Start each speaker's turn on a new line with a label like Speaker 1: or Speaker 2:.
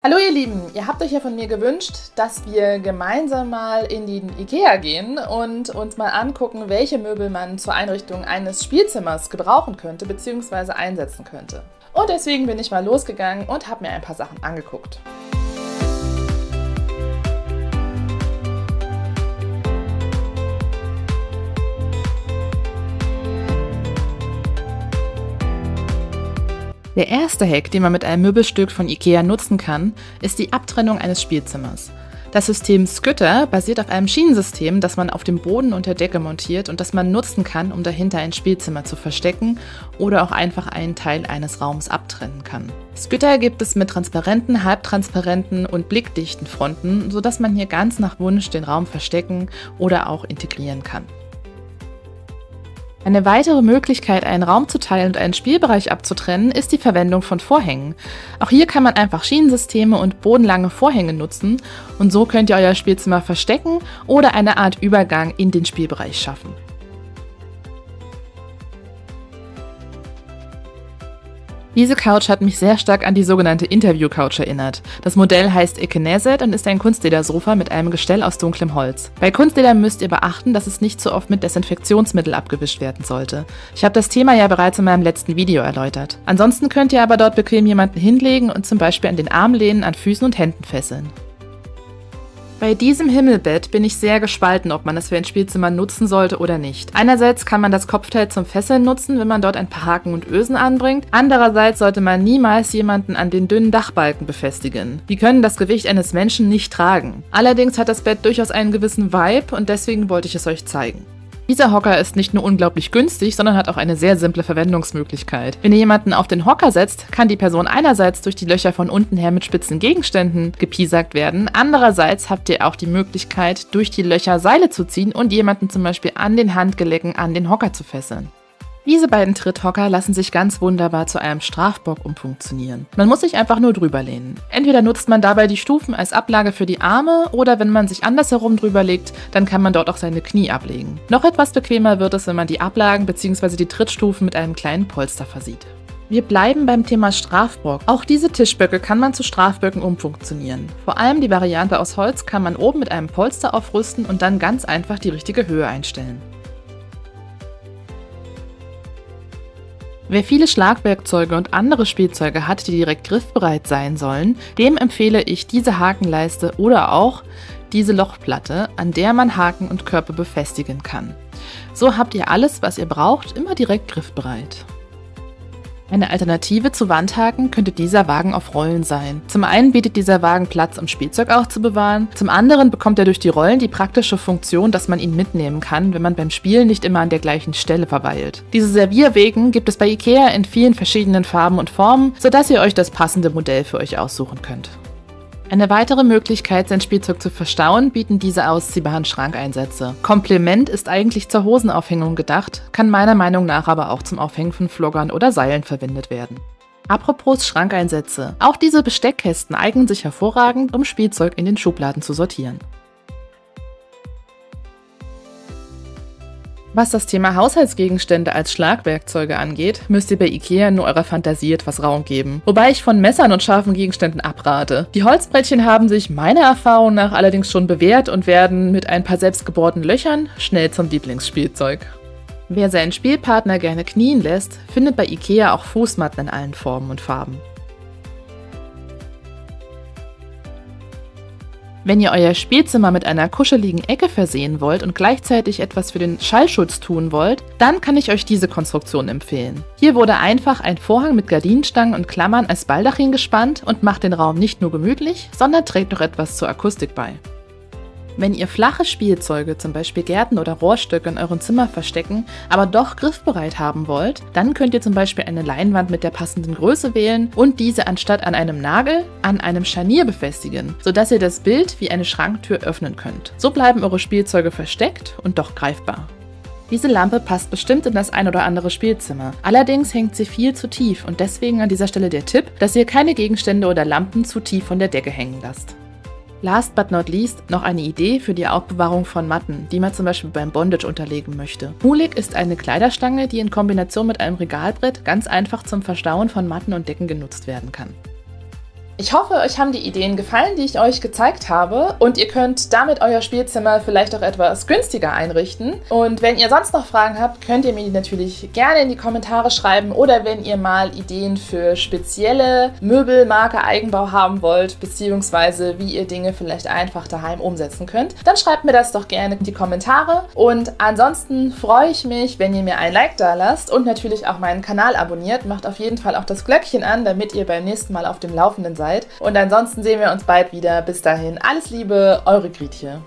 Speaker 1: Hallo ihr Lieben, ihr habt euch ja von mir gewünscht, dass wir gemeinsam mal in den IKEA gehen und uns mal angucken, welche Möbel man zur Einrichtung eines Spielzimmers gebrauchen könnte bzw. einsetzen könnte. Und deswegen bin ich mal losgegangen und habe mir ein paar Sachen angeguckt. Der erste Hack, den man mit einem Möbelstück von IKEA nutzen kann, ist die Abtrennung eines Spielzimmers. Das System Skytter basiert auf einem Schienensystem, das man auf dem Boden und der Decke montiert und das man nutzen kann, um dahinter ein Spielzimmer zu verstecken oder auch einfach einen Teil eines Raums abtrennen kann. Skytter gibt es mit transparenten, halbtransparenten und blickdichten Fronten, sodass man hier ganz nach Wunsch den Raum verstecken oder auch integrieren kann. Eine weitere Möglichkeit, einen Raum zu teilen und einen Spielbereich abzutrennen, ist die Verwendung von Vorhängen. Auch hier kann man einfach Schienensysteme und bodenlange Vorhänge nutzen und so könnt ihr euer Spielzimmer verstecken oder eine Art Übergang in den Spielbereich schaffen. Diese Couch hat mich sehr stark an die sogenannte Interview-Couch erinnert. Das Modell heißt Ekeneset und ist ein Kunstledersofa mit einem Gestell aus dunklem Holz. Bei Kunstleder müsst ihr beachten, dass es nicht so oft mit Desinfektionsmittel abgewischt werden sollte. Ich habe das Thema ja bereits in meinem letzten Video erläutert. Ansonsten könnt ihr aber dort bequem jemanden hinlegen und zum Beispiel an den Arm lehnen, an Füßen und Händen fesseln. Bei diesem Himmelbett bin ich sehr gespalten, ob man es für ein Spielzimmer nutzen sollte oder nicht. Einerseits kann man das Kopfteil zum Fesseln nutzen, wenn man dort ein paar Haken und Ösen anbringt. Andererseits sollte man niemals jemanden an den dünnen Dachbalken befestigen. Die können das Gewicht eines Menschen nicht tragen. Allerdings hat das Bett durchaus einen gewissen Vibe und deswegen wollte ich es euch zeigen. Dieser Hocker ist nicht nur unglaublich günstig, sondern hat auch eine sehr simple Verwendungsmöglichkeit. Wenn ihr jemanden auf den Hocker setzt, kann die Person einerseits durch die Löcher von unten her mit spitzen Gegenständen gepiesackt werden, andererseits habt ihr auch die Möglichkeit, durch die Löcher Seile zu ziehen und jemanden zum Beispiel an den Handgelenken an den Hocker zu fesseln. Diese beiden Tritthocker lassen sich ganz wunderbar zu einem Strafbock umfunktionieren. Man muss sich einfach nur drüber lehnen. Entweder nutzt man dabei die Stufen als Ablage für die Arme oder wenn man sich andersherum drüber legt, dann kann man dort auch seine Knie ablegen. Noch etwas bequemer wird es, wenn man die Ablagen bzw. die Trittstufen mit einem kleinen Polster versieht. Wir bleiben beim Thema Strafbock. Auch diese Tischböcke kann man zu Strafböcken umfunktionieren. Vor allem die Variante aus Holz kann man oben mit einem Polster aufrüsten und dann ganz einfach die richtige Höhe einstellen. Wer viele Schlagwerkzeuge und andere Spielzeuge hat, die direkt griffbereit sein sollen, dem empfehle ich diese Hakenleiste oder auch diese Lochplatte, an der man Haken und Körper befestigen kann. So habt ihr alles, was ihr braucht, immer direkt griffbereit. Eine Alternative zu Wandhaken könnte dieser Wagen auf Rollen sein. Zum einen bietet dieser Wagen Platz, um Spielzeug aufzubewahren, zum anderen bekommt er durch die Rollen die praktische Funktion, dass man ihn mitnehmen kann, wenn man beim Spielen nicht immer an der gleichen Stelle verweilt. Diese Servierwegen gibt es bei IKEA in vielen verschiedenen Farben und Formen, sodass ihr euch das passende Modell für euch aussuchen könnt. Eine weitere Möglichkeit, sein Spielzeug zu verstauen, bieten diese ausziehbaren Schrankeinsätze. Komplement ist eigentlich zur Hosenaufhängung gedacht, kann meiner Meinung nach aber auch zum Aufhängen von Floggern oder Seilen verwendet werden. Apropos Schrankeinsätze. Auch diese Besteckkästen eignen sich hervorragend, um Spielzeug in den Schubladen zu sortieren. Was das Thema Haushaltsgegenstände als Schlagwerkzeuge angeht, müsst ihr bei IKEA nur eurer Fantasie etwas Raum geben. Wobei ich von Messern und scharfen Gegenständen abrate. Die Holzbrettchen haben sich meiner Erfahrung nach allerdings schon bewährt und werden mit ein paar selbstgebohrten Löchern schnell zum Lieblingsspielzeug. Wer seinen Spielpartner gerne knien lässt, findet bei IKEA auch Fußmatten in allen Formen und Farben. Wenn ihr euer Spielzimmer mit einer kuscheligen Ecke versehen wollt und gleichzeitig etwas für den Schallschutz tun wollt, dann kann ich euch diese Konstruktion empfehlen. Hier wurde einfach ein Vorhang mit Gardinenstangen und Klammern als Baldachin gespannt und macht den Raum nicht nur gemütlich, sondern trägt noch etwas zur Akustik bei. Wenn ihr flache Spielzeuge, zum Beispiel Gärten oder Rohrstöcke in eurem Zimmer verstecken, aber doch griffbereit haben wollt, dann könnt ihr zum Beispiel eine Leinwand mit der passenden Größe wählen und diese anstatt an einem Nagel an einem Scharnier befestigen, sodass ihr das Bild wie eine Schranktür öffnen könnt. So bleiben eure Spielzeuge versteckt und doch greifbar. Diese Lampe passt bestimmt in das ein oder andere Spielzimmer. Allerdings hängt sie viel zu tief und deswegen an dieser Stelle der Tipp, dass ihr keine Gegenstände oder Lampen zu tief von der Decke hängen lasst. Last but not least noch eine Idee für die Aufbewahrung von Matten, die man zum Beispiel beim Bondage unterlegen möchte. Hulik ist eine Kleiderstange, die in Kombination mit einem Regalbrett ganz einfach zum Verstauen von Matten und Decken genutzt werden kann. Ich hoffe, euch haben die Ideen gefallen, die ich euch gezeigt habe und ihr könnt damit euer Spielzimmer vielleicht auch etwas günstiger einrichten. Und wenn ihr sonst noch Fragen habt, könnt ihr mir die natürlich gerne in die Kommentare schreiben oder wenn ihr mal Ideen für spezielle Möbelmarke Eigenbau haben wollt, beziehungsweise wie ihr Dinge vielleicht einfach daheim umsetzen könnt, dann schreibt mir das doch gerne in die Kommentare. Und ansonsten freue ich mich, wenn ihr mir ein Like da lasst und natürlich auch meinen Kanal abonniert. Macht auf jeden Fall auch das Glöckchen an, damit ihr beim nächsten Mal auf dem Laufenden seid. Und ansonsten sehen wir uns bald wieder. Bis dahin, alles Liebe, eure Grietje.